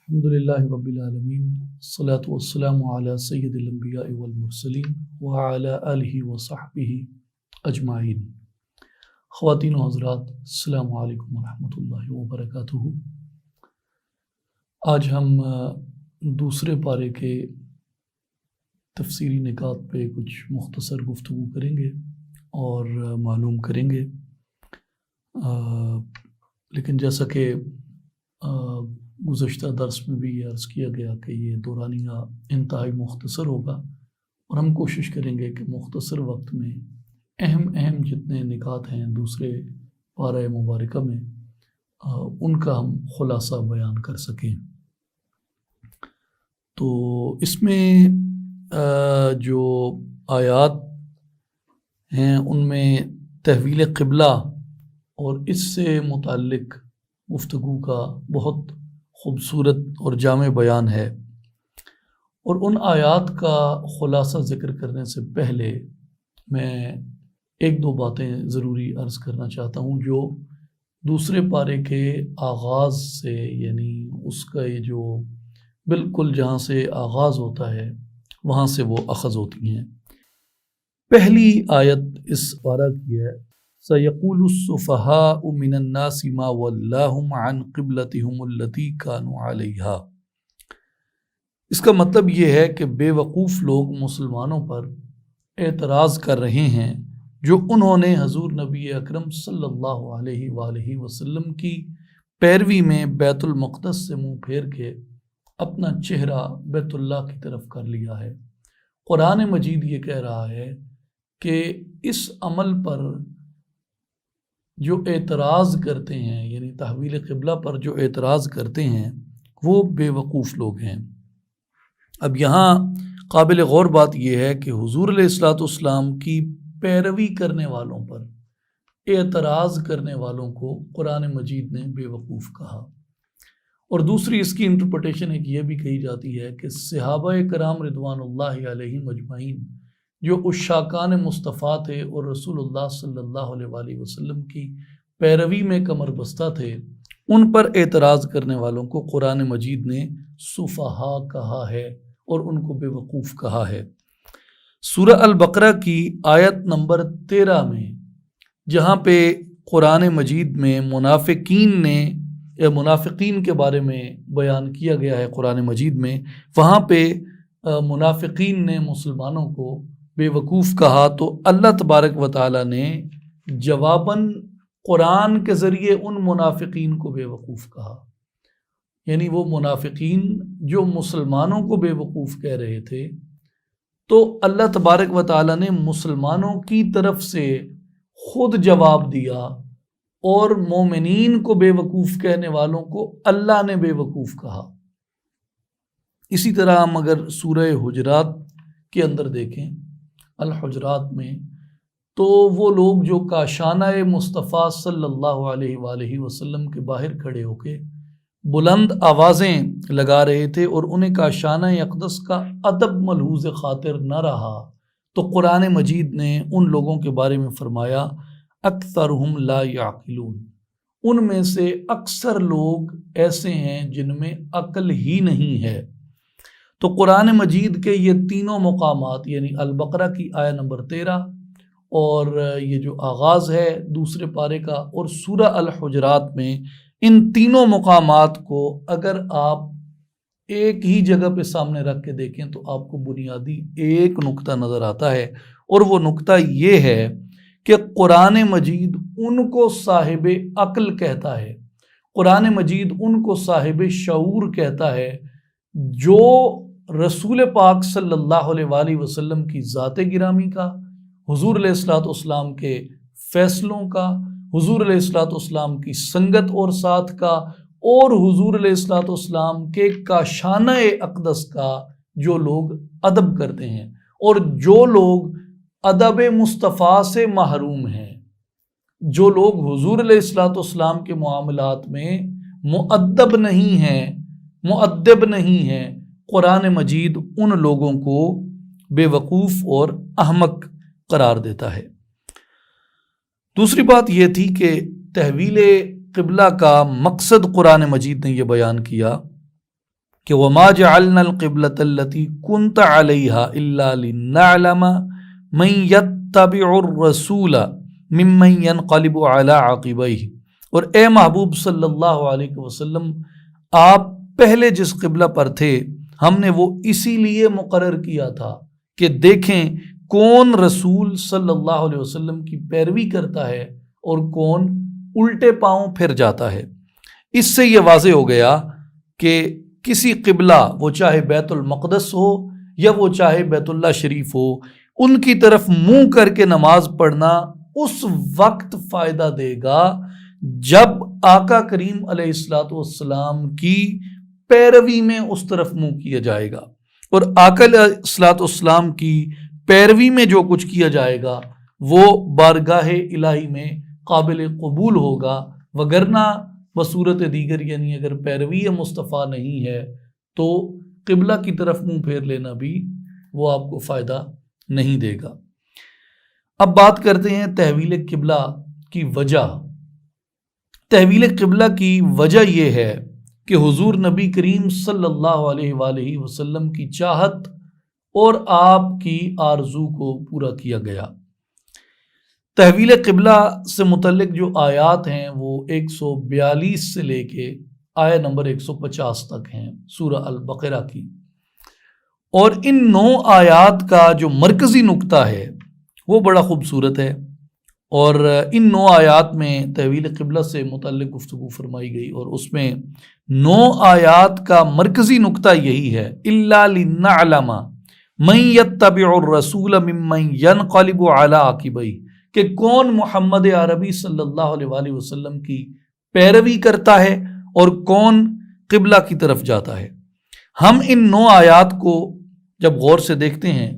الحمدللہ رب العالمین الصلاۃ والسلام علی سید الانبیاء والمرسلین وعلی آلہ وصحبہ اجمعین۔ خواتین و حضرات، السلام علیکم ورحمۃ اللہ وبرکاتہ۔ آج ہم دوسرے پارے کے تفسیری نکات پہ کچھ مختصر گفتگو کریں گے اور معلوم کریں گے، لیکن جیسا کہ گزشتہ درس میں بھی یہ عرض کیا گیا کہ یہ دورانیہ انتہائی مختصر ہوگا، اور ہم کوشش کریں گے کہ مختصر وقت میں اہم جتنے نکات ہیں دوسرے پارہ مبارکہ میں ان کا ہم خلاصہ بیان کر سکیں۔ تو اس میں جو آیات ہیں ان میں تحویل قبلہ اور اس سے متعلق گفتگو کا بہت خوبصورت اور جامع بیان ہے، اور ان آیات کا خلاصہ ذکر کرنے سے پہلے میں ایک دو باتیں ضروری عرض کرنا چاہتا ہوں جو دوسرے پارے کے آغاز سے، یعنی اس کا یہ جو بالکل جہاں سے آغاز ہوتا ہے وہاں سے وہ اخذ ہوتی ہیں۔ پہلی آیت اس پارہ کی ہے سَيَقُولُ السُّفَهَاءُ مِنَ النَّاسِ مَا وَلَّاهُمْ عَنْ قِبْلَتِهُمُ الَّتِي كَانُوا عَلَيْهَا۔ اس کا مطلب یہ ہے کہ بے وقوف لوگ مسلمانوں پر اعتراض کر رہے ہیں جو انہوں نے حضور نبی اکرم صلی اللہ علیہ وآلہ وسلم کی پیروی میں بیت المقدس سے منہ پھیر کے اپنا چہرہ بیت اللہ کی طرف کر لیا ہے۔ قرآن مجید یہ کہہ رہا ہے کہ اس عمل پر جو اعتراض کرتے ہیں، یعنی تحویل قبلہ پر جو اعتراض کرتے ہیں، وہ بے وقوف لوگ ہیں۔ اب یہاں قابل غور بات یہ ہے کہ حضور علیہ الصلوۃ والسلام کی پیروی کرنے والوں پر اعتراض کرنے والوں کو قرآن مجید نے بے وقوف کہا، اور دوسری اس کی انٹرپریٹیشن ایک یہ بھی کہی جاتی ہے کہ صحابہ کرام رضوان اللہ علیہم اجمعین جو عشاقان مصطفیٰ تھے اور رسول اللہ صلی اللہ علیہ وآلہ وسلم کی پیروی میں کمر بستہ تھے، ان پر اعتراض کرنے والوں کو قرآن مجید نے سفہا کہا ہے اور ان کو بے وقوف کہا ہے۔ سورہ البقرہ کی آیت نمبر 13 میں جہاں پہ قرآن مجید میں منافقین کے بارے میں بیان کیا گیا ہے قرآن مجید میں، وہاں پہ منافقین نے مسلمانوں کو بے وقوف کہا، تو اللہ تبارک و تعالیٰ نے جواباً قرآن کے ذریعے ان منافقین کو بے وقوف کہا، یعنی وہ منافقین جو مسلمانوں کو بے وقوف کہہ رہے تھے، تو اللہ تبارک و تعالیٰ نے مسلمانوں کی طرف سے خود جواب دیا، اور مومنین کو بے وقوف کہنے والوں کو اللہ نے بے وقوف کہا۔ اسی طرح ہم اگر سورہ حجرات کے اندر دیکھیں، الحجرات میں، تو وہ لوگ جو کاشانہ مصطفیٰ صلی اللہ علیہ وآلہ وسلم کے باہر کھڑے ہو کے بلند آوازیں لگا رہے تھے اور انہیں کاشانہ اقدس کا ادب ملحوظ خاطر نہ رہا، تو قرآن مجید نے ان لوگوں کے بارے میں فرمایا اکثرہم لا یعقلون، ان میں سے اکثر لوگ ایسے ہیں جن میں عقل ہی نہیں ہے۔ تو قرآن مجید کے یہ تینوں مقامات، یعنی البقرہ کی آیت نمبر 13 اور یہ جو آغاز ہے دوسرے پارے کا، اور سورہ الحجرات میں، ان تینوں مقامات کو اگر آپ ایک ہی جگہ پہ سامنے رکھ کے دیکھیں تو آپ کو بنیادی ایک نقطہ نظر آتا ہے، اور وہ نقطہ یہ ہے کہ قرآن مجید ان کو صاحب عقل کہتا ہے، قرآن مجید ان کو صاحب شعور کہتا ہے جو رسول پاک صلی اللہ علیہ وآلہ وسلم کی ذات گرامی کا، حضور علیہ الصلوۃ والسلام کے فیصلوں کا، حضور علیہ الصلوۃ والسلام کی سنگت اور ساتھ کا، اور حضور علیہ الصلوۃ والسلام کے کاشانہ اقدس کا جو لوگ ادب کرتے ہیں، اور جو لوگ ادب مصطفیٰ سے محروم ہیں، جو لوگ حضور علیہ الصلوۃ والسلام کے معاملات میں مؤدب نہیں ہیں، قرآن مجید ان لوگوں کو بے وقوف اور احمق قرار دیتا ہے۔ دوسری بات یہ تھی کہ تحویل قبلہ کا مقصد قرآن مجید نے یہ بیان کیا کہ وما جعلنا القبلۃ التي كنت عليها الا لنعلم من يتبع الرسول ممن ينقلب على عقبيه، اور اے محبوب صلی اللہ علیہ وسلم، آپ پہلے جس قبلہ پر تھے ہم نے وہ اسی لیے مقرر کیا تھا کہ دیکھیں کون رسول صلی اللہ علیہ وسلم کی پیروی کرتا ہے اور کون الٹے پاؤں پھر جاتا ہے۔ اس سے یہ واضح ہو گیا کہ کسی قبلہ، وہ چاہے بیت المقدس ہو یا وہ چاہے بیت اللہ شریف ہو، ان کی طرف منہ کر کے نماز پڑھنا اس وقت فائدہ دے گا جب آقا کریم علیہ الصلوۃ والسلام کی پیروی میں اس طرف منہ کیا جائے گا، اور آقا علیہ الصلوۃ والسلام کی پیروی میں جو کچھ کیا جائے گا وہ بارگاہ الہی میں قابل قبول ہوگا، وگرنہ بصورت دیگر یعنی اگر پیروی مصطفیٰ نہیں ہے تو قبلہ کی طرف منہ پھیر لینا بھی وہ آپ کو فائدہ نہیں دے گا۔ اب بات کرتے ہیں تحویل قبلہ کی وجہ۔ تحویل قبلہ کی وجہ یہ ہے کہ حضور نبی کریم صلی اللہ علیہ وآلہ وسلم کی چاہت اور آپ کی آرزو کو پورا کیا گیا۔ تحویل قبلہ سے متعلق جو آیات ہیں وہ 142 سے لے کے آیت نمبر 150 تک ہیں سورہ البقرہ کی، اور ان 9 آیات کا جو مرکزی نقطہ ہے وہ بڑا خوبصورت ہے، اور ان 9 آیات میں تحویل قبلہ سے متعلق گفتگو فرمائی گئی، اور اس میں 9 آیات کا مرکزی نقطہ یہی ہے اِلَّا لِنَعْلَمَ مَن يَتَّبِعُ الرَّسُولَ مِمَّن يَنْقَلِبُ عَلَىٰ عَقِبَيْهِ، کہ کون محمد عربی صلی اللہ علیہ وآلہ وسلم کی پیروی کرتا ہے اور کون قبلہ کی طرف جاتا ہے۔ ہم ان 9 آیات کو جب غور سے دیکھتے ہیں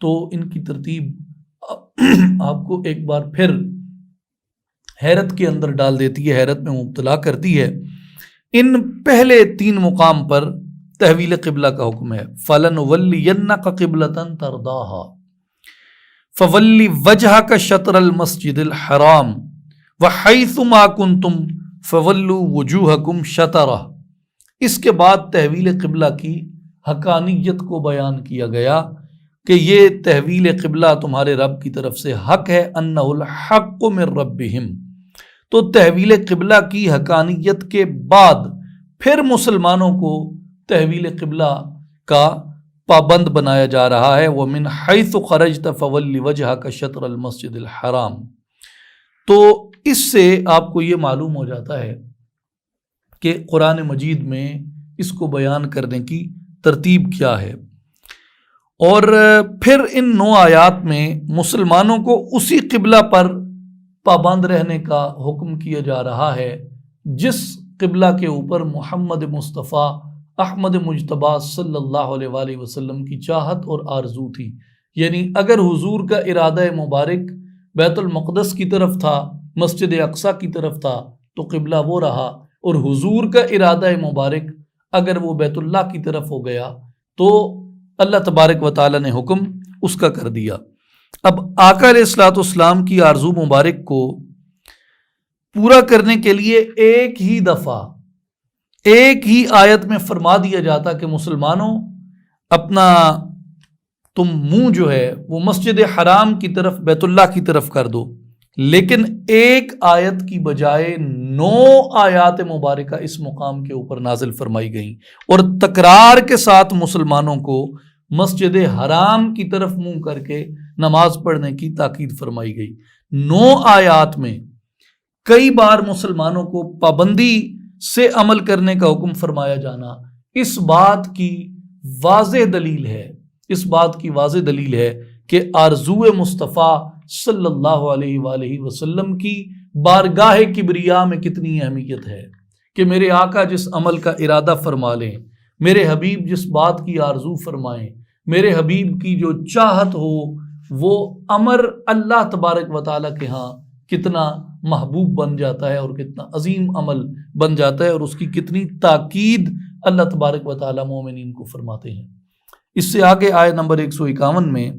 تو ان کی ترتیب آپ کو ایک بار پھر حیرت کے اندر ڈال دیتی ہے، حیرت میں مبتلا کرتی ہے۔ ان پہلے 3 مقام پر تحویل قبلہ کا حکم ہے، فَلَنُوَلِّيَنَّكَ قِبْلَةً تَرْضَاهَا فَوَلِّ وَجْهَكَ شَطْرَ الْمَسْجِدِ الْحَرَامِ وَحَيْثُ مَا كُنْتُمْ فَوَلُّوا وُجُوهَكُمْ شَطْرَهُ۔ اس کے بعد تحویل قبلہ کی حقانیت کو بیان کیا گیا کہ یہ تحویل قبلہ تمہارے رب کی طرف سے حق ہے، اَنَّهُ الْحَقُّ مِن رَبِّهِمْ۔ تو تحویل قبلہ کی حقانیت کے بعد پھر مسلمانوں کو تحویل قبلہ کا پابند بنایا جا رہا ہے، وَمِنْ حَيْثُ خَرَجْتَ فَوَلِّ وَجْهَكَ شَطْرَ الْمَسْجِدِ الْحَرَامِ۔ تو اس سے آپ کو یہ معلوم ہو جاتا ہے کہ قرآن مجید میں اس کو بیان کرنے کی ترتیب کیا ہے، اور پھر ان 9 آیات میں مسلمانوں کو اسی قبلہ پر پابند رہنے کا حکم کیا جا رہا ہے جس قبلہ کے اوپر محمد مصطفیٰ احمد مجتبیٰ صلی اللہ علیہ وآلہ وسلم کی چاہت اور آرزو تھی۔ یعنی اگر حضور کا ارادہ مبارک بیت المقدس کی طرف تھا، مسجد اقصیٰ کی طرف تھا تو قبلہ وہ رہا، اور حضور کا ارادہ مبارک اگر وہ بیت اللہ کی طرف ہو گیا تو اللہ تبارک و تعالیٰ نے حکم اس کا کر دیا۔ اب آقا علیہ الصلوۃ والسلام کی آرزو مبارک کو پورا کرنے کے لیے ایک ہی دفعہ ایک ہی آیت میں فرما دیا جاتا کہ مسلمانوں اپنا تم منہ جو ہے وہ مسجد حرام کی طرف، بیت اللہ کی طرف کر دو، لیکن ایک آیت کی بجائے 9 آیات مبارکہ اس مقام کے اوپر نازل فرمائی گئیں، اور تکرار کے ساتھ مسلمانوں کو مسجد حرام کی طرف منہ کر کے نماز پڑھنے کی تاکید فرمائی گئی۔ 9 آیات میں کئی بار مسلمانوں کو پابندی سے عمل کرنے کا حکم فرمایا جانا اس بات کی واضح دلیل ہے، اس بات کی واضح دلیل ہے کہ آرزو مصطفیٰ صلی اللہ علیہ وآلہ وسلم کی بارگاہ کبریا میں کتنی اہمیت ہے کہ میرے آقا جس عمل کا ارادہ فرما لیں، میرے حبیب جس بات کی آرزو فرمائیں، میرے حبیب کی جو چاہت ہو وہ امر اللہ تبارک و تعالیٰ کے ہاں کتنا محبوب بن جاتا ہے اور کتنا عظیم عمل بن جاتا ہے، اور اس کی کتنی تاکید اللہ تبارک و تعالیٰ مومنین کو فرماتے ہیں۔ اس سے آگے آیت نمبر 151 میں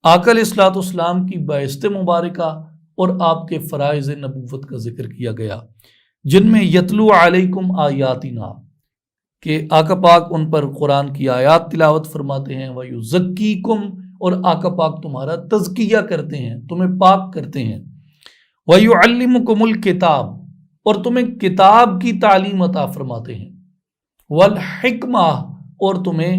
آقا علیہ الصلوۃ والسلام کی بعثت مبارکہ اور آپ کے فرائض نبوت کا ذکر کیا گیا، جن میں یتلو علیکم آیاتنا، کہ آقا پاک ان پر قرآن کی آیات تلاوت فرماتے ہیں، وَيُزَكِّيكُمْ، اور آقا پاک تمہارا تزکیہ کرتے ہیں، تمہیں پاک کرتے ہیں، وَيُعَلِّمُكُمُ الْكِتَابَ، اور تمہیں کتاب کی تعلیم عطا فرماتے ہیں، وَالْحِكْمَةَ، اور تمہیں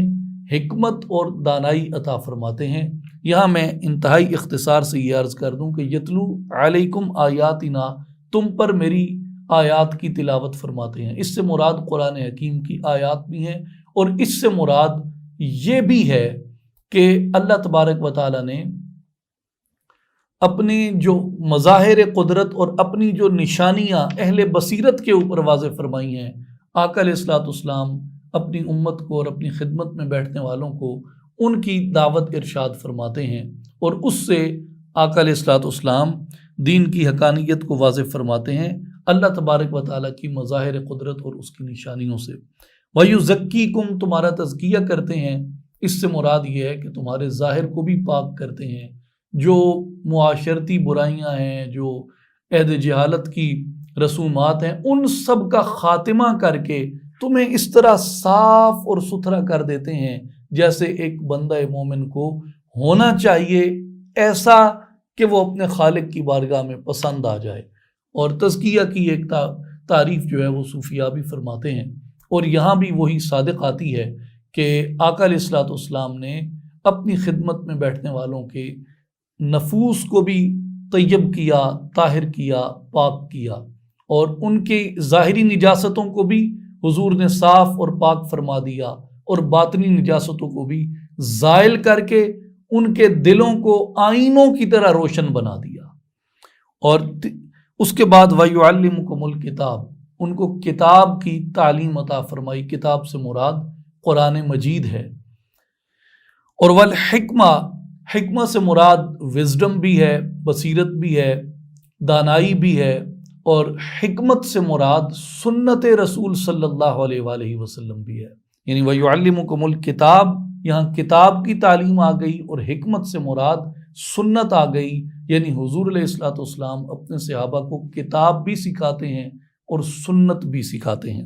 حکمت اور دانائی عطا فرماتے ہیں۔ یہاں میں انتہائی اختصار سے یہ عرض کر دوں کہ یتلو علیکم آیاتنا، تم پر میری آیات کی تلاوت فرماتے ہیں، اس سے مراد قرآن حکیم کی آیات بھی ہیں، اور اس سے مراد یہ بھی ہے کہ اللہ تبارک و تعالیٰ نے اپنی جو مظاہر قدرت اور اپنی جو نشانیاں اہل بصیرت کے اوپر واضح فرمائی ہیں، آقا علیہ الصلوۃ والسلام اپنی امت کو اور اپنی خدمت میں بیٹھنے والوں کو ان کی دعوت ارشاد فرماتے ہیں، اور اس سے آقا علیہ الصلوۃ والسلام دین کی حقانیت کو واضح فرماتے ہیں اللہ تبارک و تعالیٰ کی مظاہر قدرت اور اس کی نشانیوں سے۔ وَيُزَكِّيكُمْ، تمہارا تزکیہ کرتے ہیں، اس سے مراد یہ ہے کہ تمہارے ظاہر کو بھی پاک کرتے ہیں، جو معاشرتی برائیاں ہیں، جو عہد جہالت کی رسومات ہیں، ان سب کا خاتمہ کر کے تمہیں اس طرح صاف اور ستھرا کر دیتے ہیں جیسے ایک بندہ مومن کو ہونا چاہیے، ایسا کہ وہ اپنے خالق کی بارگاہ میں پسند آ جائے۔ اور تزکیہ کی ایک تعریف جو ہے وہ صوفیاء بھی فرماتے ہیں، اور یہاں بھی وہی صادق آتی ہے کہ آقا علیہ الصلوۃ والسلام نے اپنی خدمت میں بیٹھنے والوں کے نفوس کو بھی طیب کیا، طاہر کیا، پاک کیا، اور ان کی ظاہری نجاستوں کو بھی حضور نے صاف اور پاک فرما دیا، اور باطنی نجاستوں کو بھی زائل کر کے ان کے دلوں کو آئینوں کی طرح روشن بنا دیا۔ اور اس کے بعد وَيُعَلِّمُكُمُ الْكِتَابَ، ان کو کتاب کی تعلیم عطا فرمائی، کتاب سے مراد قرآن مجید ہے، اور والحکمہ، حکمہ سے مراد وزڈم بھی ہے، بصیرت بھی ہے، دانائی بھی ہے، اور حکمت سے مراد سنت رسول صلی اللہ علیہ وآلہ وسلم بھی ہے۔ یعنی وَيُعَلِّمُكُمُ الْكِتَابَ، یہاں کتاب کی تعلیم آ گئی، اور حکمت سے مراد سنت آ گئی، یعنی حضور علیہ الصلوۃ والسلام اپنے صحابہ کو کتاب بھی سکھاتے ہیں اور سنت بھی سکھاتے ہیں۔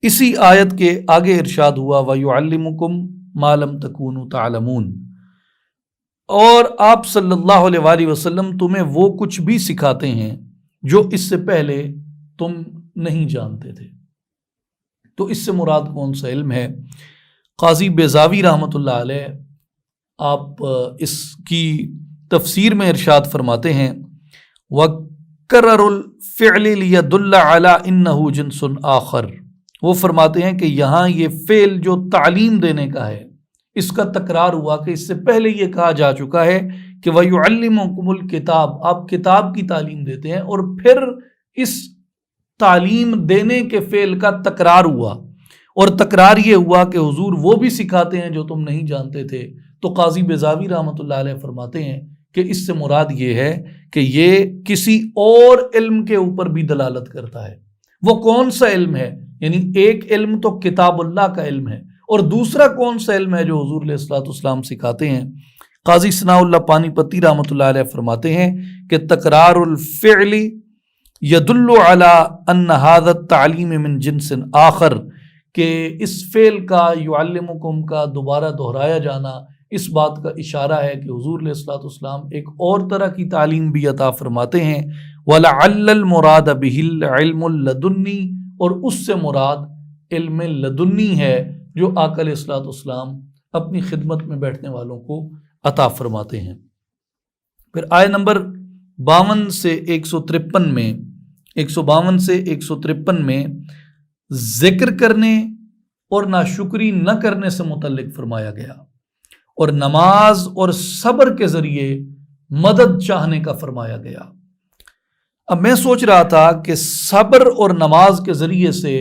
اسی آیت کے آگے ارشاد ہوا وَيُعَلِّمُكُمْ مَا لَمْ تَكُونُوا تَعْلَمُونَ، اور آپ صلی اللہ علیہ وآلہ وسلم تمہیں وہ کچھ بھی سکھاتے ہیں جو اس سے پہلے تم نہیں جانتے تھے۔ تو اس سے مراد کون سا علم ہے؟ قاضی بیضاوی رحمۃ اللہ علیہ آپ اس کی تفسیر میں ارشاد فرماتے ہیں وَكَرَّرُ الْفِعْلِ لِيَدُلَّ عَلَىٰ إِنَّهُ جِنْسٌ آخر، وہ فرماتے ہیں کہ یہاں یہ فعل جو تعلیم دینے کا ہے، اس کا تکرار ہوا کہ اس سے پہلے یہ کہا جا چکا ہے کہ وَيُعَلِّمُكُمُ الْكِتَابَ، آپ کتاب کی تعلیم دیتے ہیں، اور پھر اس تعلیم دینے کے فعل کا تکرار ہوا، اور تکرار یہ ہوا کہ حضور وہ بھی سکھاتے ہیں جو تم نہیں جانتے تھے۔ تو قاضی بیضاوی رحمۃ اللہ علیہ فرماتے ہیں کہ اس سے مراد یہ ہے کہ یہ کسی اور علم کے اوپر بھی دلالت کرتا ہے۔ وہ کون سا علم ہے؟ یعنی ایک علم تو کتاب اللہ کا علم ہے، اور دوسرا کون سا علم ہے جو حضور علیہ الصلوۃ والسلام سکھاتے ہیں؟ قاضی ثناء اللہ پانی پتی رحمۃ اللہ علیہ فرماتے ہیں کہ تکرار الفعل یدل علی ان ھذا التعلیم من جنس آخر، کہ اس فعل کا یعلمکم کا دوبارہ دہرایا جانا اس بات کا اشارہ ہے کہ حضور علیہ الصلوۃ والسلام ایک اور طرح کی تعلیم بھی عطا فرماتے ہیں۔ وَلَعَلَّ الْمُرَادَ بِهِ الْعِلْمُ اللَّدُنِّی، اور اس سے مراد علم لدنی ہے جو آقا علیہ الصلوۃ والسلام اپنی خدمت میں بیٹھنے والوں کو عطا فرماتے ہیں۔ پھر آیت نمبر 52 سے 153 میں 152 سے 153 میں ذکر کرنے اور ناشکری نہ کرنے سے متعلق فرمایا گیا، اور نماز اور صبر کے ذریعے مدد چاہنے کا فرمایا گیا۔ اب میں سوچ رہا تھا کہ صبر اور نماز کے ذریعے سے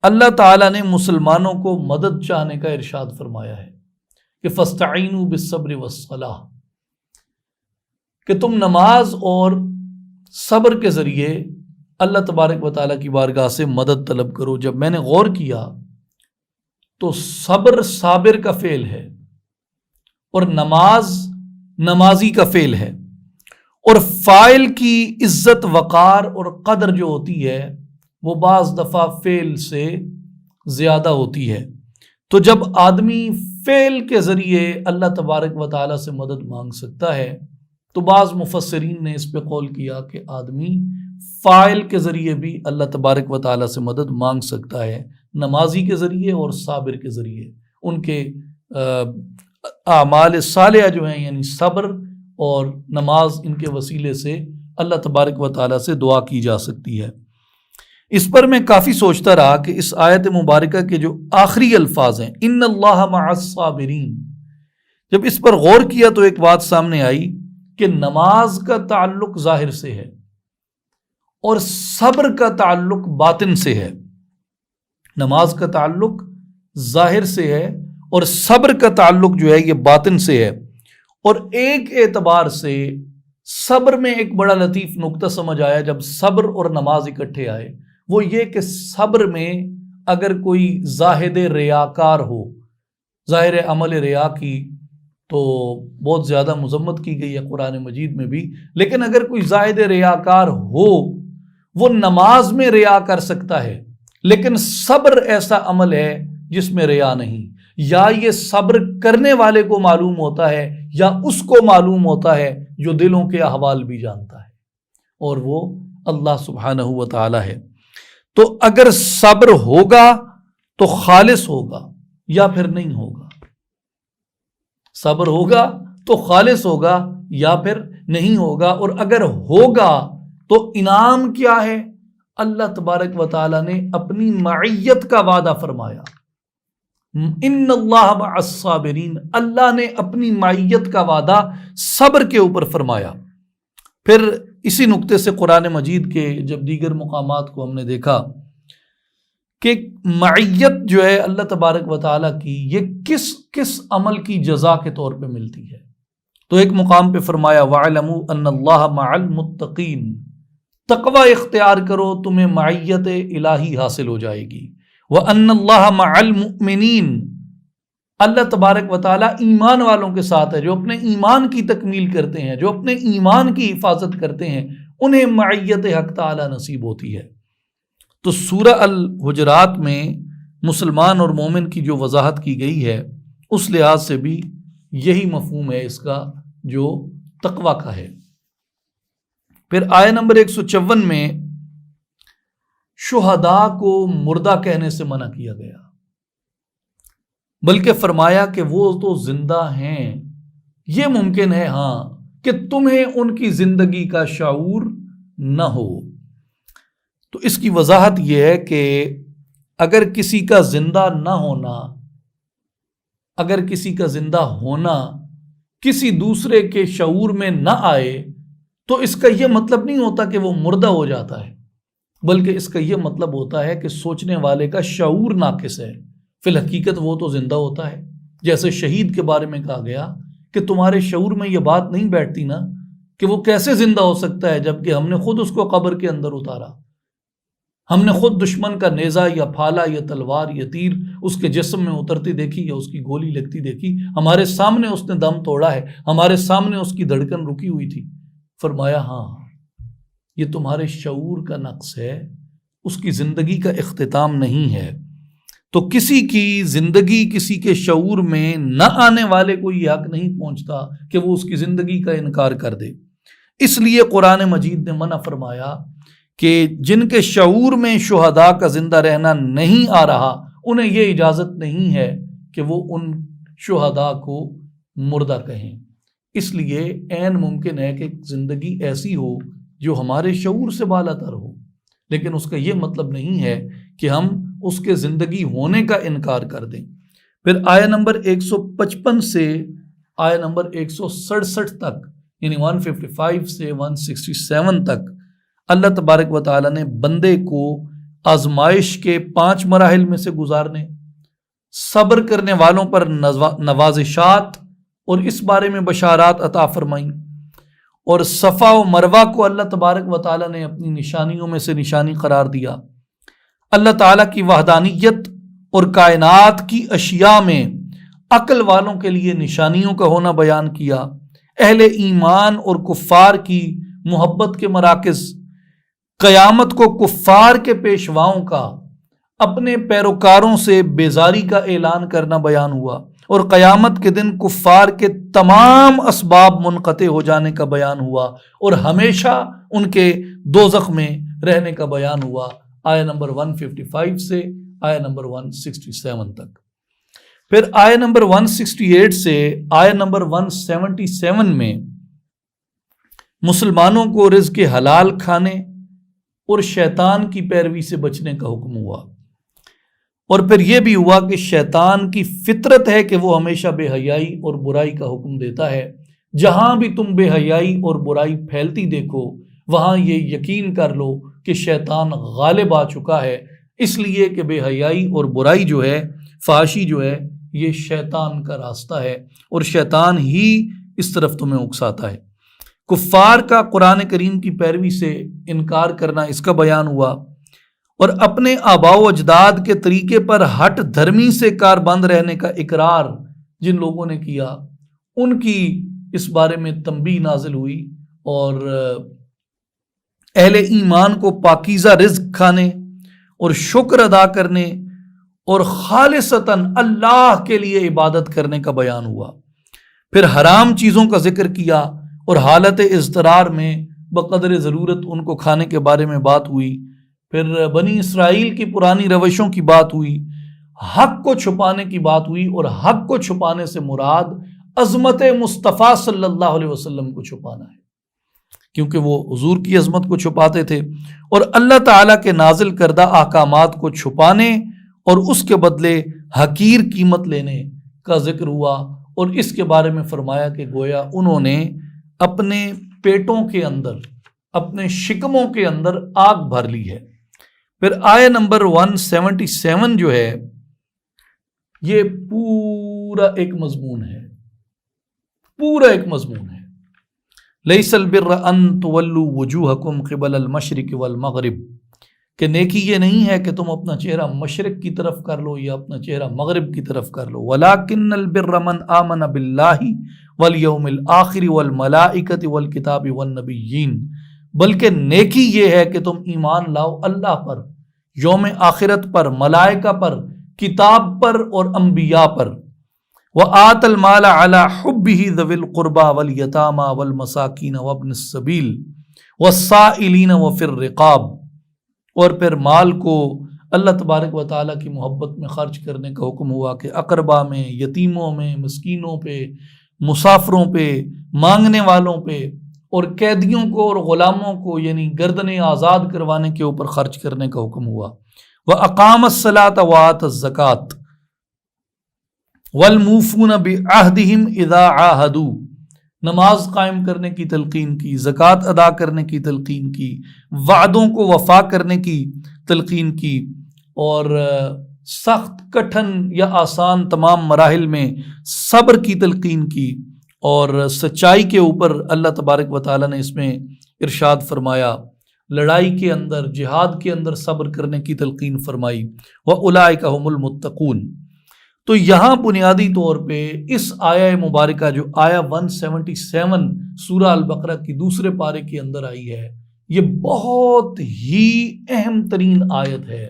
اللہ تعالیٰ نے مسلمانوں کو مدد چاہنے کا ارشاد فرمایا ہے کہ فَاسْتَعِینُوا بِالصَّبْرِ وَالصَّلَاةِ، کہ تم نماز اور صبر کے ذریعے اللہ تبارک و تعالیٰ کی بارگاہ سے مدد طلب کرو۔ جب میں نے غور کیا تو صبر صابر کا فعل ہے، اور نماز نمازی کا فعل ہے، اور فاعل کی عزت وقار اور قدر جو ہوتی ہے وہ بعض دفعہ فعل سے زیادہ ہوتی ہے۔ تو جب آدمی فعل کے ذریعے اللہ تبارک و تعالیٰ سے مدد مانگ سکتا ہے تو بعض مفسرین نے اس پہ قول کیا کہ آدمی فاعل کے ذریعے بھی اللہ تبارک و تعالیٰ سے مدد مانگ سکتا ہے، نمازی کے ذریعے اور صابر کے ذریعے، ان کے اعمال صالحہ جو ہیں یعنی صبر اور نماز، ان کے وسیلے سے اللہ تبارک و تعالیٰ سے دعا کی جا سکتی ہے۔ اس پر میں کافی سوچتا رہا کہ اس آیت مبارکہ کے جو آخری الفاظ ہیں ان اللہ مع الصابرین، جب اس پر غور کیا تو ایک بات سامنے آئی کہ نماز کا تعلق ظاہر سے ہے اور صبر کا تعلق باطن سے ہے۔ نماز کا تعلق ظاہر سے ہے اور صبر کا تعلق جو ہے یہ باطن سے ہے۔ اور ایک اعتبار سے صبر میں ایک بڑا لطیف نقطہ سمجھ آیا جب صبر اور نماز اکٹھے آئے، وہ یہ کہ صبر میں اگر کوئی زاہد ریاکار ہو، ظاہر عمل ریا کی تو بہت زیادہ مذمت کی گئی ہے قرآن مجید میں بھی، لیکن اگر کوئی زاہد ریاکار ہو وہ نماز میں ریا کر سکتا ہے، لیکن صبر ایسا عمل ہے جس میں ریا نہیں، یا یہ صبر کرنے والے کو معلوم ہوتا ہے یا اس کو معلوم ہوتا ہے جو دلوں کے احوال بھی جانتا ہے، اور وہ اللہ سبحانہ و تعالی ہے۔ تو اگر صبر ہوگا تو خالص ہوگا یا پھر نہیں ہوگا، صبر ہوگا تو خالص ہوگا یا پھر نہیں ہوگا، اور اگر ہوگا تو انعام کیا ہے؟ اللہ تبارک و تعالی نے اپنی معیت کا وعدہ فرمایا، ان اللہ مع الصابرین، اللہ نے اپنی معیت کا وعدہ صبر کے اوپر فرمایا۔ پھر اسی نقطے سے قرآن مجید کے جب دیگر مقامات کو ہم نے دیکھا کہ معیت جو ہے اللہ تبارک و تعالیٰ کی یہ کس عمل کی جزا کے طور پہ ملتی ہے، تو ایک مقام پہ فرمایا وَاعْلَمُوا أَنَّ اللَّهَ مَعَ الْمُتَّقِينَ، تقوی اختیار کرو تمہیں معیت الہی حاصل ہو جائے گی۔ وَأَنَّ اللَّهَ مَعَ الْمُؤْمِنِينَ، اللہ تبارک و تعالیٰ ایمان والوں کے ساتھ ہے، جو اپنے ایمان کی تکمیل کرتے ہیں، جو اپنے ایمان کی حفاظت کرتے ہیں، انہیں معیت حق تعالیٰ نصیب ہوتی ہے۔ تو سورہ الحجرات میں مسلمان اور مومن کی جو وضاحت کی گئی ہے اس لحاظ سے بھی یہی مفہوم ہے اس کا جو تقوی کا ہے۔ پھر آیہ نمبر 154 میں شہداء کو مردہ کہنے سے منع کیا گیا، بلکہ فرمایا کہ وہ تو زندہ ہیں، یہ ممکن ہے ہاں کہ تمہیں ان کی زندگی کا شعور نہ ہو۔ تو اس کی وضاحت یہ ہے کہ اگر کسی کا زندہ نہ ہونا، اگر کسی کا زندہ ہونا کسی دوسرے کے شعور میں نہ آئے تو اس کا یہ مطلب نہیں ہوتا کہ وہ مردہ ہو جاتا ہے، بلکہ اس کا یہ مطلب ہوتا ہے کہ سوچنے والے کا شعور ناقص ہے۔ فی الحقیقت وہ تو زندہ ہوتا ہے، جیسے شہید کے بارے میں کہا گیا کہ تمہارے شعور میں یہ بات نہیں بیٹھتی نا کہ وہ کیسے زندہ ہو سکتا ہے، جبکہ ہم نے خود اس کو قبر کے اندر اتارا، ہم نے خود دشمن کا نیزہ یا پھالا یا تلوار یا تیر اس کے جسم میں اترتی دیکھی یا اس کی گولی لگتی دیکھی، ہمارے سامنے اس نے دم توڑا ہے، ہمارے سامنے اس کی دھڑکن رکی ہوئی تھی۔ فرمایا ہاں یہ تمہارے شعور کا نقص ہے، اس کی زندگی کا اختتام نہیں ہے۔ تو کسی کی زندگی کسی کے شعور میں نہ آنے والے کو یہ حق نہیں پہنچتا کہ وہ اس کی زندگی کا انکار کر دے۔ اس لیے قرآن مجید نے منع فرمایا کہ جن کے شعور میں شہداء کا زندہ رہنا نہیں آ رہا انہیں یہ اجازت نہیں ہے کہ وہ ان شہداء کو مردہ کہیں۔ اس لیے عین ممکن ہے کہ زندگی ایسی ہو جو ہمارے شعور سے بالا تر ہو، لیکن اس کا یہ مطلب نہیں ہے کہ ہم اس کے زندگی ہونے کا انکار کر دیں۔ پھر آیہ نمبر 155 سے آیہ نمبر 167 تک، یعنی 155 سے 167 تک اللہ تبارک و تعالیٰ نے بندے کو آزمائش کے 5 مراحل میں سے گزارنے، صبر کرنے والوں پر نوازشات اور اس بارے میں بشارات عطا فرمائیں، اور صفا و مروہ کو اللہ تبارک و تعالیٰ نے اپنی نشانیوں میں سے نشانی قرار دیا، اللہ تعالیٰ کی وحدانیت اور کائنات کی اشیاء میں عقل والوں کے لیے نشانیوں کا ہونا بیان کیا، اہل ایمان اور کفار کی محبت کے مراکز، قیامت کو کفار کے پیشواؤں کا اپنے پیروکاروں سے بیزاری کا اعلان کرنا بیان ہوا، اور قیامت کے دن کفار کے تمام اسباب منقطع ہو جانے کا بیان ہوا اور ہمیشہ ان کے دوزخ میں رہنے کا بیان ہوا، آیہ نمبر 155 سے آیہ نمبر 167 تک۔ پھر آیہ نمبر 168 سے آیہ نمبر 177 میں مسلمانوں کو رزق حلال کھانے اور شیطان کی پیروی سے بچنے کا حکم ہوا، اور پھر یہ بھی ہوا کہ شیطان کی فطرت ہے کہ وہ ہمیشہ بے حیائی اور برائی کا حکم دیتا ہے، جہاں بھی تم بے حیائی اور برائی پھیلتی دیکھو وہاں یہ یقین کر لو کہ شیطان غالب آ چکا ہے، اس لیے کہ بے حیائی اور برائی جو ہے، فحاشی جو ہے، یہ شیطان کا راستہ ہے اور شیطان ہی اس طرف تمہیں اکساتا ہے۔ کفار کا قرآن کریم کی پیروی سے انکار کرنا اس کا بیان ہوا، اور اپنے آباء و اجداد کے طریقے پر ہٹ دھرمی سے کاربند رہنے کا اقرار جن لوگوں نے کیا ان کی اس بارے میں تنبیہ نازل ہوئی، اور اہل ایمان کو پاکیزہ رزق کھانے اور شکر ادا کرنے اور خالصتاً اللہ کے لیے عبادت کرنے کا بیان ہوا۔ پھر حرام چیزوں کا ذکر کیا اور حالت اضطرار میں بقدر ضرورت ان کو کھانے کے بارے میں بات ہوئی۔ پھر بنی اسرائیل کی پرانی روشوں کی بات ہوئی، حق کو چھپانے کی بات ہوئی، اور حق کو چھپانے سے مراد عظمت مصطفیٰ صلی اللہ علیہ وسلم کو چھپانا ہے، کیونکہ وہ حضور کی عظمت کو چھپاتے تھے، اور اللہ تعالیٰ کے نازل کردہ احکامات کو چھپانے اور اس کے بدلے حقیر قیمت لینے کا ذکر ہوا، اور اس کے بارے میں فرمایا کہ گویا انہوں نے اپنے پیٹوں کے اندر، اپنے شکموں کے اندر آگ بھر لی ہے۔ پھر آیہ نمبر 177 جو ہے یہ پورا ایک مضمون ہے، پورا ایک مضمون ہے۔ لیس البر ان تولوا وجوہکم قبل المشرق والمغرب، کہ نیکی یہ نہیں ہے کہ تم اپنا چہرہ مشرق کی طرف کر لو یا اپنا چہرہ مغرب کی طرف کر لو، ولکن البر من آمن باللہ والیوم الآخر والملائکۃ والکتاب والنبیین، بلکہ نیکی یہ ہے کہ تم ایمان لاؤ اللہ پر، یوم آخرت پر، ملائکہ پر، کتاب پر اور انبیاء پر۔ وآت المال علی حبہ ذوی القربى والیتامى والمساکین وابن السبیل والسائلین وفی الرقاب، اور پھر مال کو اللہ تبارک و تعالیٰ کی محبت میں خرچ کرنے کا حکم ہوا کہ اقربا میں، یتیموں میں، مسکینوں پہ، مسافروں پہ، مانگنے والوں پہ، اور قیدیوں کو اور غلاموں کو یعنی گردنیں آزاد کروانے کے اوپر خرچ کرنے کا حکم ہوا۔ وَأَقَامَ الصَّلَاةَ وَآتَ الزَّكَاةَ وَالْمُوفُونَ بِعَهْدِهِمْ إِذَا عَاهَدُوا، نماز قائم کرنے کی تلقین کی، زکوٰۃ ادا کرنے کی تلقین کی، وعدوں کو وفا کرنے کی تلقین کی، اور سخت، کٹھن یا آسان تمام مراحل میں صبر کی تلقین کی، اور سچائی کے اوپر اللہ تبارک و تعالیٰ نے اس میں ارشاد فرمایا، لڑائی کے اندر، جہاد کے اندر صبر کرنے کی تلقین فرمائی۔ وَأُولَٰئِكَ هُمُ الْمُتَّقُونَ۔ تو یہاں بنیادی طور پہ اس آیہ مبارکہ جو آیہ 177 سورہ البقرہ کی دوسرے پارے کے اندر آئی ہے، یہ بہت ہی اہم ترین آیت ہے،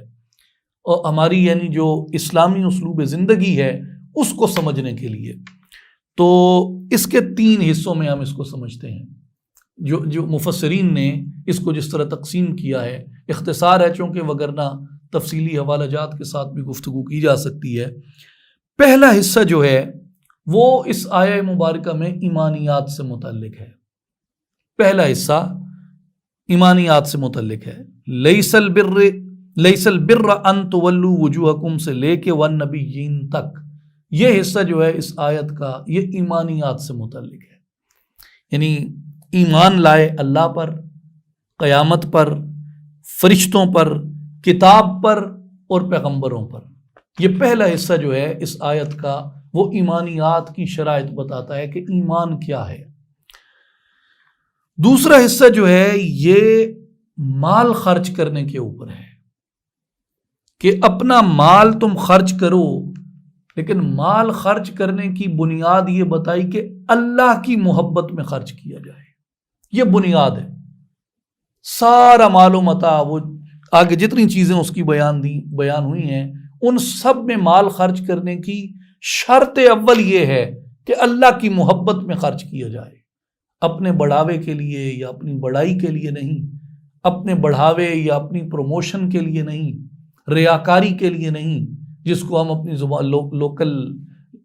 اور ہماری یعنی جو اسلامی اسلوب زندگی ہے اس کو سمجھنے کے لیے۔ تو اس کے 3 حصوں میں ہم اس کو سمجھتے ہیں، جو مفسرین نے اس کو جس طرح تقسیم کیا ہے، اختصار ہے چونکہ وگرنہ تفصیلی حوالہ جات کے ساتھ بھی گفتگو کی جا سکتی ہے۔ پہلا حصہ جو ہے وہ اس آیہ مبارکہ میں ایمانیات سے متعلق ہے، پہلا حصہ ایمانیات سے متعلق ہے۔ لیس البر ان تولوا وجوہکم سے لے کے والنبیین تک، یہ حصہ جو ہے اس آیت کا یہ ایمانیات سے متعلق ہے، یعنی ایمان لائے اللہ پر، قیامت پر، فرشتوں پر، کتاب پر اور پیغمبروں پر۔ یہ پہلا حصہ جو ہے اس آیت کا وہ ایمانیات کی شرائط بتاتا ہے کہ ایمان کیا ہے۔ دوسرا حصہ جو ہے یہ مال خرچ کرنے کے اوپر ہے کہ اپنا مال تم خرچ کرو، لیکن مال خرچ کرنے کی بنیاد یہ بتائی کہ اللہ کی محبت میں خرچ کیا جائے، یہ بنیاد ہے۔ سارا مال و متاع وہ آگے جتنی چیزیں اس کی بیان ہوئی ہیں ان سب میں مال خرچ کرنے کی شرط اول یہ ہے کہ اللہ کی محبت میں خرچ کیا جائے، اپنے بڑھاوے کے لیے یا اپنی بڑائی کے لیے نہیں، اپنے بڑھاوے یا اپنی پروموشن کے لیے نہیں، ریاکاری کے لیے نہیں، جس کو ہم اپنی زبان لوکل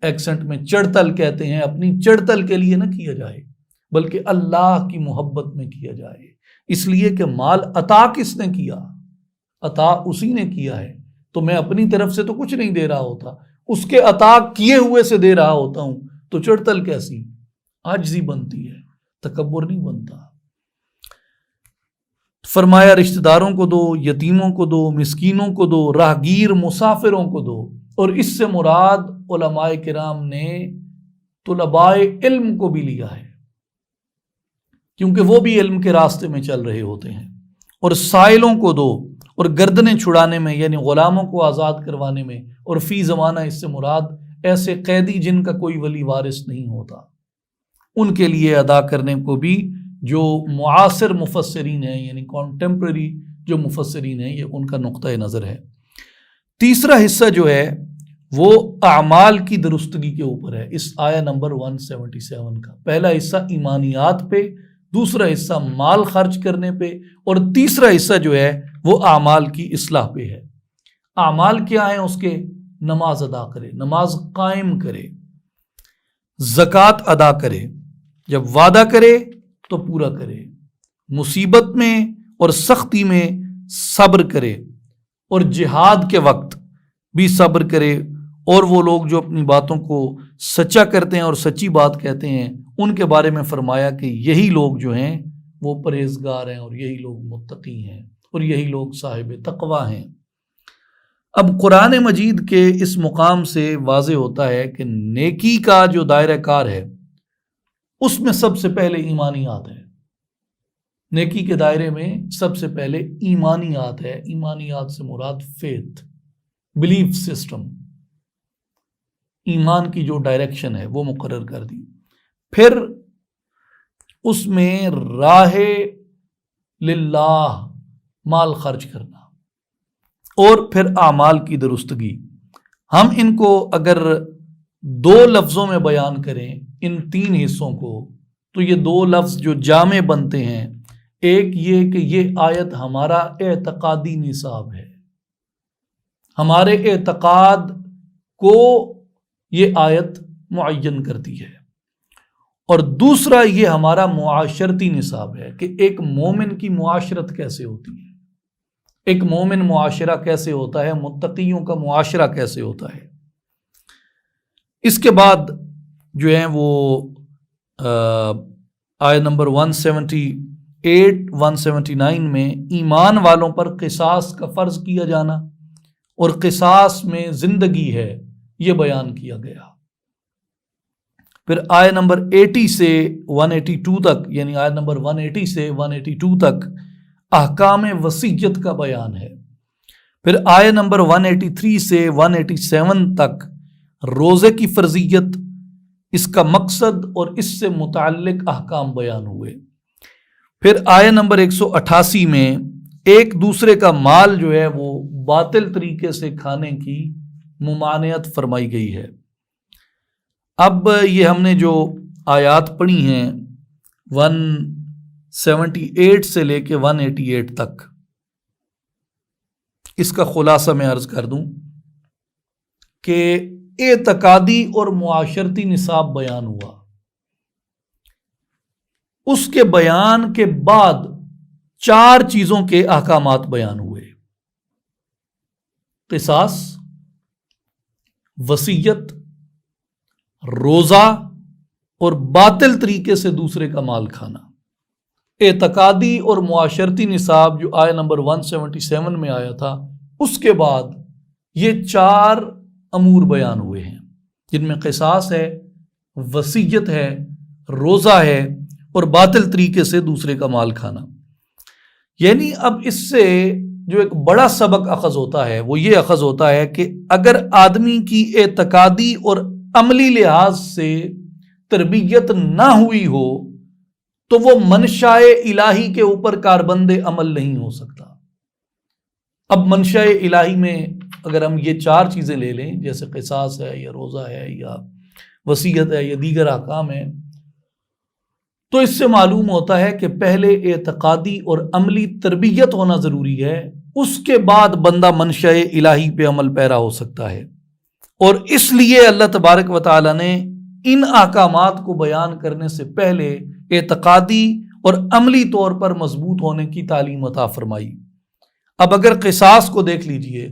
ایکسنٹ میں چڑتل کہتے ہیں، اپنی چڑتل کے لیے نہ کیا جائے بلکہ اللہ کی محبت میں کیا جائے، اس لیے کہ مال عطا کس نے کیا؟ عطا اسی نے کیا ہے، تو میں اپنی طرف سے تو کچھ نہیں دے رہا ہوتا، اس کے عطا کیے ہوئے سے دے رہا ہوتا ہوں، تو چڑتل کیسی؟ عاجزی بنتی ہے، تکبر نہیں بنتا۔ فرمایا رشتہ داروں کو دو، یتیموں کو دو، مسکینوں کو دو، راہگیر مسافروں کو دو، اور اس سے مراد علماء کرام نے طلباء علم کو بھی لیا ہے، کیونکہ وہ بھی علم کے راستے میں چل رہے ہوتے ہیں، اور سائلوں کو دو، اور گردنیں چھڑانے میں یعنی غلاموں کو آزاد کروانے میں، اور فی زمانہ اس سے مراد ایسے قیدی جن کا کوئی ولی وارث نہیں ہوتا، ان کے لیے ادا کرنے کو بھی جو معاصر مفسرین ہیں یعنی کانٹمپرری جو مفسرین ہیں، یہ ان کا نقطہ نظر ہے۔ تیسرا حصہ جو ہے وہ اعمال کی درستگی کے اوپر ہے، اس آیہ نمبر 177 کا پہلا حصہ ایمانیات پہ، دوسرا حصہ مال خرچ کرنے پہ، اور تیسرا حصہ جو ہے وہ اعمال کی اصلاح پہ ہے۔ اعمال کیا ہیں اس کے؟ نماز ادا کرے، نماز قائم کرے، زکوٰۃ ادا کرے، جب وعدہ کرے تو پورا کرے، مصیبت میں اور سختی میں صبر کرے، اور جہاد کے وقت بھی صبر کرے، اور وہ لوگ جو اپنی باتوں کو سچا کرتے ہیں اور سچی بات کہتے ہیں ان کے بارے میں فرمایا کہ یہی لوگ جو ہیں وہ پرہیزگار ہیں، اور یہی لوگ متقی ہیں، اور یہی لوگ صاحب تقویٰ ہیں۔ اب قرآن مجید کے اس مقام سے واضح ہوتا ہے کہ نیکی کا جو دائرہ کار ہے اس میں سب سے پہلے ایمانیات ہے، نیکی کے دائرے میں سب سے پہلے ایمانیات ہے، ایمانیات سے مراد فیتھ، بلیف سسٹم، ایمان کی جو ڈائریکشن ہے وہ مقرر کر دی، پھر اس میں راہ للہ مال خرچ کرنا، اور پھر اعمال کی درستگی۔ ہم ان کو اگر دو لفظوں میں بیان کریں ان تین حصوں کو تو یہ دو لفظ جو جامع بنتے ہیں، ایک یہ کہ یہ آیت ہمارا اعتقادی نصاب ہے، ہمارے اعتقاد کو یہ آیت معین کرتی ہے، اور دوسرا یہ ہمارا معاشرتی نصاب ہے کہ ایک مومن کی معاشرت کیسے ہوتی ہے، ایک مومن معاشرہ کیسے ہوتا ہے، متقیوں کا معاشرہ کیسے ہوتا ہے۔ اس کے بعد جو ہیں وہ آیت نمبر 178 179 میں ایمان والوں پر قصاص کا فرض کیا جانا اور قصاص میں زندگی ہے یہ بیان کیا گیا۔ پھر آیت نمبر 80 سے 182 تک، یعنی آیت نمبر 180 سے 182 تک احکام وصیت کا بیان ہے۔ پھر آیت نمبر 183 سے 187 تک روزے کی فرضیت، اس کا مقصد اور اس سے متعلق احکام بیان ہوئے۔ پھر آیت نمبر 188 میں ایک دوسرے کا مال جو ہے وہ باطل طریقے سے کھانے کی ممانعت فرمائی گئی ہے۔ اب یہ ہم نے جو آیات پڑھی ہیں 178 سے لے کے 188 تک، اس کا خلاصہ میں عرض کر دوں کہ اعتقادی اور معاشرتی نصاب بیان ہوا، اس کے بیان کے بعد 4 چیزوں کے احکامات بیان ہوئے: قصاص، وصیت، روزہ اور باطل طریقے سے دوسرے کا مال کھانا۔ اعتقادی اور معاشرتی نصاب جو آیت نمبر 177 میں آیا تھا، اس کے بعد یہ 4 امور بیان ہوئے ہیں، جن میں قصاص ہے، وصیت ہے، روزہ ہے اور باطل طریقے سے دوسرے کا مال کھانا۔ یعنی اب اس سے جو ایک بڑا سبق اخذ ہوتا ہے وہ یہ اخذ ہوتا ہے کہ اگر آدمی کی اعتقادی اور عملی لحاظ سے تربیت نہ ہوئی ہو تو وہ منشاء الہی کے اوپر کاربند عمل نہیں ہو سکتا۔ اب منشأ الہی میں اگر ہم یہ 4 چیزیں لے لیں، جیسے قصاص ہے یا روزہ ہے یا وصیت ہے یا دیگر احکام ہیں، تو اس سے معلوم ہوتا ہے کہ پہلے اعتقادی اور عملی تربیت ہونا ضروری ہے، اس کے بعد بندہ منشأ الہی پہ عمل پیرا ہو سکتا ہے۔ اور اس لیے اللہ تبارک و تعالی نے ان احکامات کو بیان کرنے سے پہلے اعتقادی اور عملی طور پر مضبوط ہونے کی تعلیم عطا فرمائی۔ اب اگر قصاص کو دیکھ لیجئے،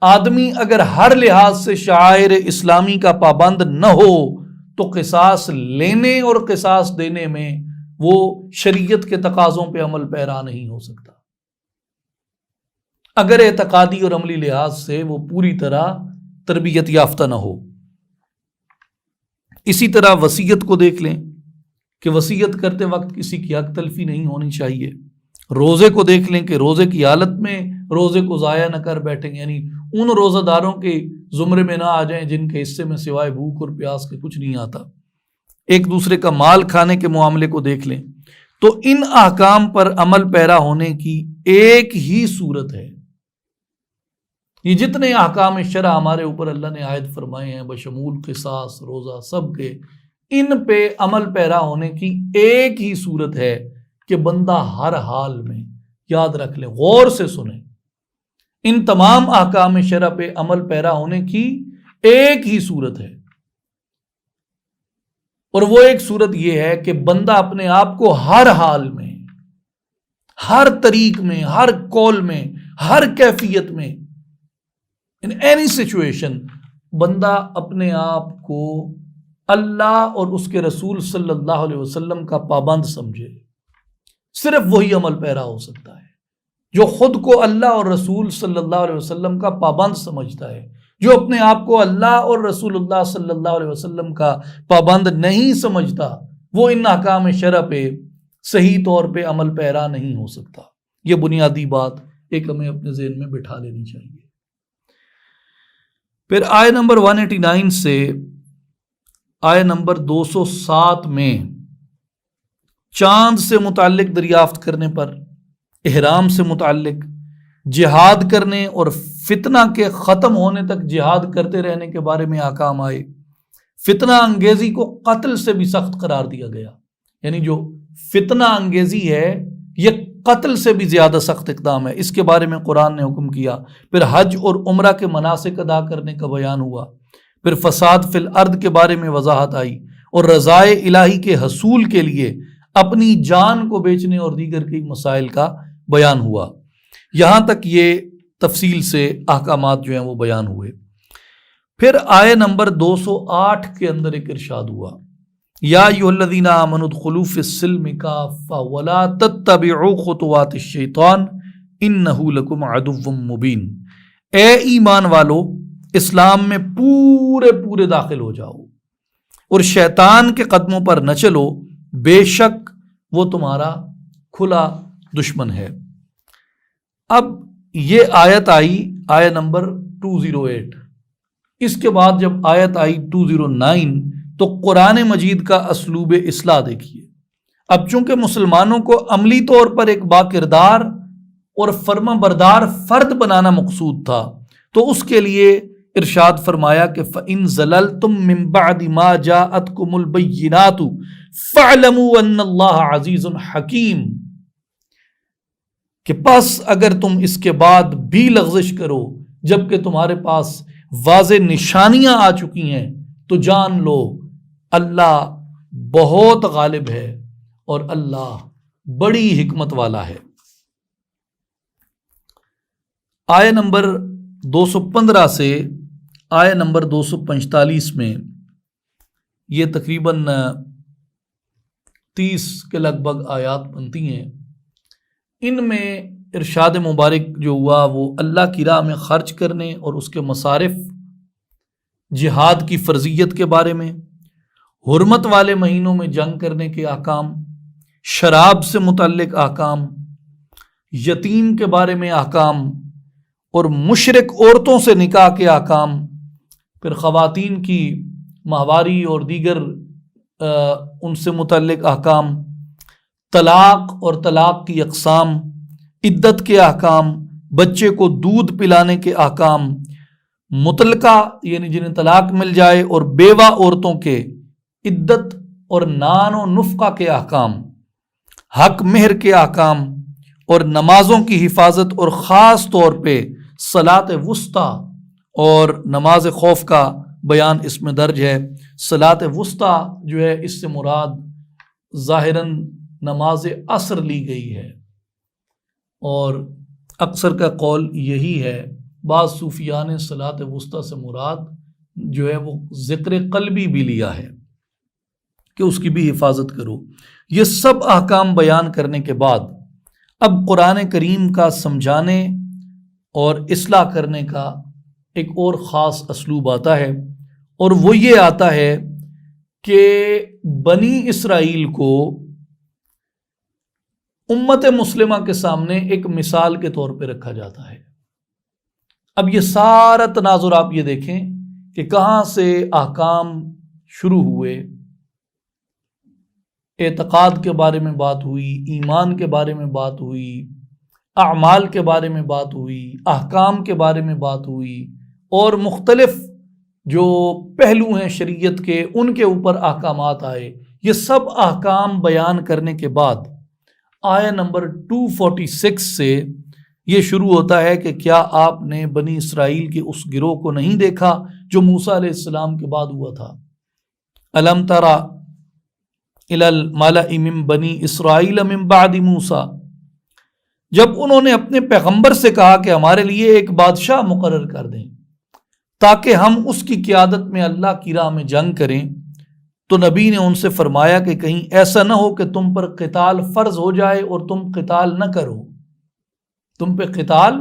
آدمی اگر ہر لحاظ سے شعائر اسلامی کا پابند نہ ہو تو قصاص لینے اور قصاص دینے میں وہ شریعت کے تقاضوں پہ عمل پیرا نہیں ہو سکتا، اگر اعتقادی اور عملی لحاظ سے وہ پوری طرح تربیت یافتہ نہ ہو۔ اسی طرح وصیت کو دیکھ لیں کہ وصیت کرتے وقت کسی کی حق تلفی نہیں ہونی چاہیے۔ روزے کو دیکھ لیں کہ روزے کی حالت میں روزے کو ضائع نہ کر بیٹھیں، یعنی ان روزہ داروں کے زمرے میں نہ آ جائیں جن کے حصے میں سوائے بھوک اور پیاس کے کچھ نہیں آتا۔ ایک دوسرے کا مال کھانے کے معاملے کو دیکھ لیں تو ان احکام پر عمل پیرا ہونے کی ایک ہی صورت ہے۔ یہ جتنے احکام شرع ہمارے اوپر اللہ نے عائد فرمائے ہیں بشمول قصاص، روزہ، سب کے، ان پہ عمل پیرا ہونے کی ایک ہی صورت ہے کہ بندہ ہر حال میں، یاد رکھ لیں، غور سے سنیں، ان تمام احکام شرع پہ عمل پیرا ہونے کی ایک ہی صورت ہے، اور وہ ایک صورت یہ ہے کہ بندہ اپنے آپ کو ہر حال میں، ہر طریق میں، ہر قول میں، ہر کیفیت میں، in any situation، بندہ اپنے آپ کو اللہ اور اس کے رسول صلی اللہ علیہ وسلم کا پابند سمجھے۔ صرف وہی عمل پیرا ہو سکتا ہے جو خود کو اللہ اور رسول صلی اللہ علیہ وسلم کا پابند سمجھتا ہے۔ جو اپنے آپ کو اللہ اور رسول اللہ صلی اللہ علیہ وسلم کا پابند نہیں سمجھتا، وہ ان احکام شرع پہ صحیح طور پہ عمل پیرا نہیں ہو سکتا۔ یہ بنیادی بات ایک ہمیں اپنے ذہن میں بٹھا لینی چاہیے۔ پھر آیت نمبر 189 سے آیت نمبر 207 میں چاند سے متعلق دریافت کرنے پر، احرام سے متعلق، جہاد کرنے اور فتنہ کے ختم ہونے تک جہاد کرتے رہنے کے بارے میں احکام آئے۔ فتنہ انگیزی کو قتل سے بھی سخت قرار دیا گیا، یعنی جو فتنہ انگیزی ہے یہ قتل سے بھی زیادہ سخت اقدام ہے، اس کے بارے میں قرآن نے حکم کیا۔ پھر حج اور عمرہ کے مناسک ادا کرنے کا بیان ہوا۔ پھر فساد فی الارض کے بارے میں وضاحت آئی، اور رضائے الہی کے حصول کے لیے اپنی جان کو بیچنے اور دیگر کئی مسائل کا بیان ہوا۔ یہاں تک یہ تفصیل سے احکامات جو ہیں وہ بیان ہوئے۔ پھر آیت نمبر 208 کے اندر ایک ارشاد ہوا، یا ایھا الذین آمنوا ادخلوا فی السلم کافۃ ولا تتبعوا خطوات الشیطان انہ لکم عدو مبین۔ اے ایمان والو، اسلام میں پورے داخل ہو جاؤ اور شیطان کے قدموں پر نہ چلو، بے شک وہ تمہارا کھلا دشمن ہے۔ اب یہ آیت آئی، آیت نمبر 208۔ اس کے بعد جب آیت آئی 209 تو قرآن مجید کا اسلوب اصلاح دیکھیے۔ اب چونکہ مسلمانوں کو عملی طور پر ایک باکردار اور فرما بردار فرد بنانا مقصود تھا، تو اس کے لیے ارشاد فرمایا کہ فَإِن زَلَلْتُم مِّن بَعْدِ مَا جَاءَتْكُمُ الْبَيِّنَاتُ فَاعْلَمُوا أَنَّ اللَّهَ عَزِيزٌ حَكِيمٌ، کہ پس اگر تم اس کے بعد بھی لغزش کرو جبکہ تمہارے پاس واضح نشانیاں آ چکی ہیں، تو جان لو اللہ بہت غالب ہے اور اللہ بڑی حکمت والا ہے۔ آیت نمبر 215 سے آیت نمبر 245 میں، یہ تقریباً 30 کے لگ بھگ آیات بنتی ہیں۔ ان میں ارشاد مبارک جو ہوا وہ اللہ کی راہ میں خرچ کرنے اور اس کے مصارف، جہاد کی فرضیت کے بارے میں، حرمت والے مہینوں میں جنگ کرنے کے احکام، شراب سے متعلق احکام، یتیم کے بارے میں احکام، اور مشرک عورتوں سے نکاح کے احکام، پھر خواتین کی ماہواری اور دیگر ان سے متعلق احکام، طلاق اور طلاق کی اقسام، عدت کے احکام، بچے کو دودھ پلانے کے احکام، مطلقہ یعنی جنہیں طلاق مل جائے اور بیوہ عورتوں کے عدت اور نان و نفقہ کے احکام، حق مہر کے احکام اور نمازوں کی حفاظت، اور خاص طور پہ صلاۃ وسطیٰ اور نماز خوف کا بیان اس میں درج ہے۔ صلاۃ وسطیٰ جو ہے اس سے مراد ظاہراً نماز عصر لی گئی ہے، اور اکثر کا قول یہی ہے۔ بعض صوفیاء نے صلاۃ وسطیٰ سے مراد جو ہے وہ ذکر قلبی بھی لیا ہے کہ اس کی بھی حفاظت کرو۔ یہ سب احکام بیان کرنے کے بعد اب قرآن کریم کا سمجھانے اور اصلاح کرنے کا ایک اور خاص اسلوب آتا ہے، اور وہ یہ آتا ہے کہ بنی اسرائیل کو امت مسلمہ کے سامنے ایک مثال کے طور پہ رکھا جاتا ہے۔ اب یہ سارا تناظر آپ یہ دیکھیں کہ کہاں سے احکام شروع ہوئے، اعتقاد کے بارے میں بات ہوئی، ایمان کے بارے میں بات ہوئی، اعمال کے بارے میں بات ہوئی، احکام کے بارے میں بات ہوئی، اور مختلف جو پہلو ہیں شریعت کے ان کے اوپر احکامات آئے۔ یہ سب احکام بیان کرنے کے بعد آیہ نمبر 246 سے یہ شروع ہوتا ہے کہ کیا آپ نے بنی اسرائیل کے اس گروہ کو نہیں دیکھا جو موسیٰ علیہ السلام کے بعد ہوا تھا؟ الم تری الی الملأ من بنی اسرائیل من بعد موسیٰ، جب انہوں نے اپنے پیغمبر سے کہا کہ ہمارے لیے ایک بادشاہ مقرر کر دیں تاکہ ہم اس کی قیادت میں اللہ کی راہ میں جنگ کریں، تو نبی نے ان سے فرمایا کہ کہیں ایسا نہ ہو کہ تم پر قتال فرض ہو جائے اور تم قتال نہ کرو، تم پہ قتال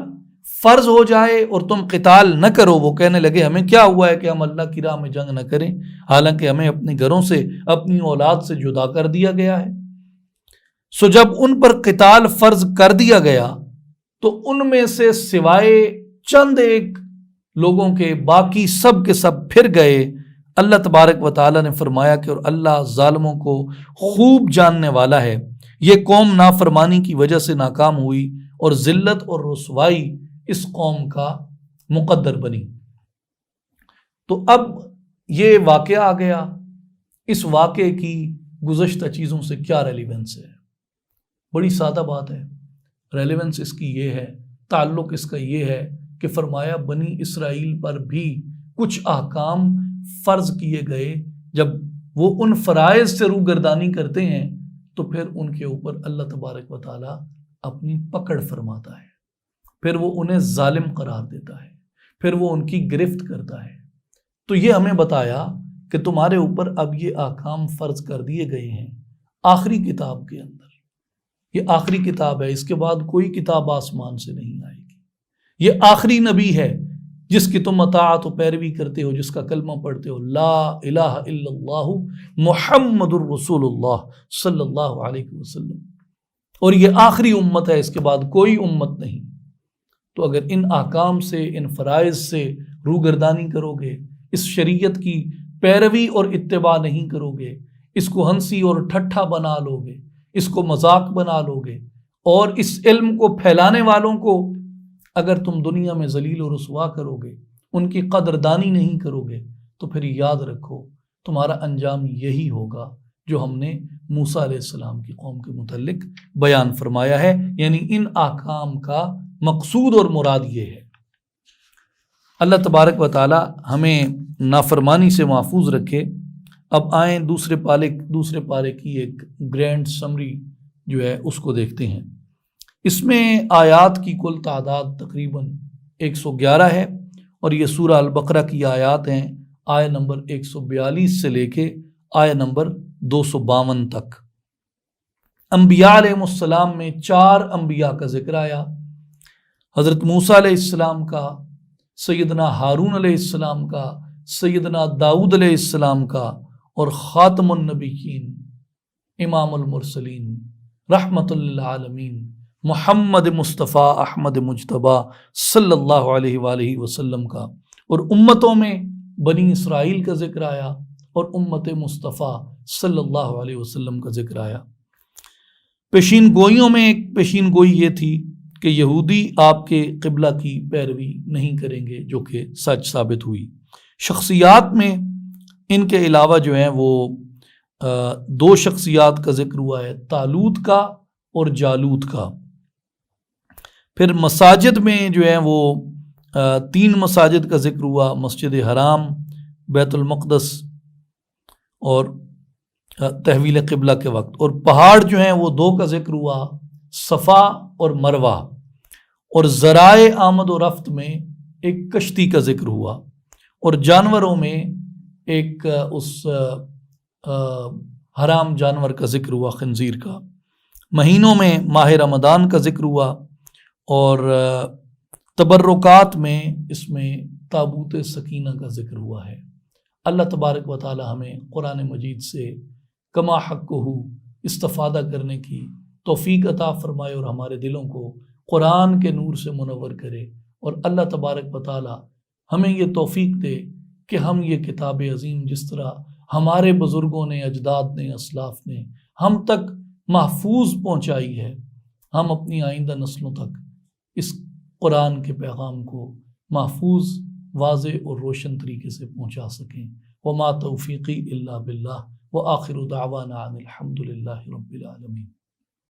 فرض ہو جائے اور تم قتال نہ کرو۔ وہ کہنے لگے ہمیں کیا ہوا ہے کہ ہم اللہ کی راہ میں جنگ نہ کریں، حالانکہ ہمیں اپنے گھروں سے اپنی اولاد سے جدا کر دیا گیا ہے۔ سو جب ان پر قتال فرض کر دیا گیا تو ان میں سے سوائے چند ایک لوگوں کے باقی سب کے سب پھر گئے۔ اللہ تبارک و تعالیٰ نے فرمایا کہ اور اللہ ظالموں کو خوب جاننے والا ہے۔ یہ قوم نافرمانی کی وجہ سے ناکام ہوئی اور ذلت اور رسوائی اس قوم کا مقدر بنی۔ تو اب یہ واقعہ آ گیا، اس واقعے کی گزشتہ چیزوں سے کیا ریلیونس ہے؟ بڑی سادہ بات ہے، ریلیونس اس کی یہ ہے، تعلق اس کا یہ ہے کہ فرمایا بنی اسرائیل پر بھی کچھ احکام فرض کیے گئے، جب وہ ان فرائض سے روگردانی کرتے ہیں تو پھر ان کے اوپر اللہ تبارک و تعالیٰ اپنی پکڑ فرماتا ہے، پھر وہ انہیں ظالم قرار دیتا ہے، پھر وہ ان کی گرفت کرتا ہے۔ تو یہ ہمیں بتایا کہ تمہارے اوپر اب یہ احکام فرض کر دیے گئے ہیں آخری کتاب کے اندر، یہ آخری کتاب ہے، اس کے بعد کوئی کتاب آسمان سے نہیں آئے گی، یہ آخری نبی ہے جس کی تم اطاعت و پیروی کرتے ہو، جس کا کلمہ پڑھتے ہو لا الہ الا اللہ محمد الرسول اللہ صلی اللہ علیہ وسلم، اور یہ آخری امت ہے، اس کے بعد کوئی امت نہیں۔ تو اگر ان احکام سے، ان فرائض سے روگردانی کرو گے، اس شریعت کی پیروی اور اتباع نہیں کرو گے، اس کو ہنسی اور ٹھٹھا بنا لو گے، اس کو مذاق بنا لو گے، اور اس علم کو پھیلانے والوں کو اگر تم دنیا میں ذلیل و رسوا کرو گے، ان کی قدردانی نہیں کرو گے، تو پھر یاد رکھو تمہارا انجام یہی ہوگا جو ہم نے موسیٰ علیہ السلام کی قوم کے متعلق بیان فرمایا ہے۔ یعنی ان احکام کا مقصود اور مراد یہ ہے۔ اللہ تبارک و تعالی ہمیں نافرمانی سے محفوظ رکھے۔ اب آئیں دوسرے پارے کی ایک گرینڈ سمری جو ہے اس کو دیکھتے ہیں۔ اس میں آیات کی کل تعداد تقریباً 111 ہے، اور یہ سورہ البقرہ کی آیات ہیں، آیہ نمبر 142 سے لے کے آیہ نمبر 252 تک۔ انبیاء علیہ السلام میں 4 انبیاء کا ذکر آیا، حضرت موسیٰ علیہ السلام کا، سیدنا ہارون علیہ السلام کا، سیدنا داؤد علیہ السلام کا، اور خاتم النبیین امام المرسلین رحمت للعالمین محمد مصطفیٰ احمد مجتبیٰ صلی اللہ علیہ وآلہ وسلم کا۔ اور امتوں میں بنی اسرائیل کا ذکر آیا اور امت مصطفیٰ صلی اللہ علیہ وسلم کا ذکر آیا۔ پیشین گوئیوں میں ایک پیشین گوئی یہ تھی کہ یہودی آپ کے قبلہ کی پیروی نہیں کریں گے، جو کہ سچ ثابت ہوئی۔ شخصیات میں ان کے علاوہ جو ہیں وہ دو شخصیات کا ذکر ہوا ہے، طالوت کا اور جالوت کا۔ پھر مساجد میں جو ہیں وہ 3 مساجد کا ذکر ہوا، مسجد حرام، بیت المقدس اور تحویل قبلہ کے وقت۔ اور پہاڑ جو ہیں وہ 2 کا ذکر ہوا، صفا اور مروہ۔ اور ذرائع آمد و رفت میں ایک کشتی کا ذکر ہوا، اور جانوروں میں ایک اس حرام جانور کا ذکر ہوا، خنزیر کا۔ مہینوں میں ماہ رمضان کا ذکر ہوا، اور تبرکات میں اس میں تابوت سکینہ کا ذکر ہوا ہے۔ اللہ تبارک و تعالی ہمیں قرآن مجید سے کما حقہ استفادہ کرنے کی توفیق عطا فرمائے، اور ہمارے دلوں کو قرآن کے نور سے منور کرے، اور اللہ تبارک و تعالی ہمیں یہ توفیق دے کہ ہم یہ کتاب عظیم جس طرح ہمارے بزرگوں نے، اجداد نے، اسلاف نے ہم تک محفوظ پہنچائی ہے، ہم اپنی آئندہ نسلوں تک اس قرآن کے پیغام کو محفوظ، واضح اور روشن طریقے سے پہنچا سکیں۔ وما توفیقی الا باللہ، وآخر دعوانا ان الحمد للہ رب العالمین۔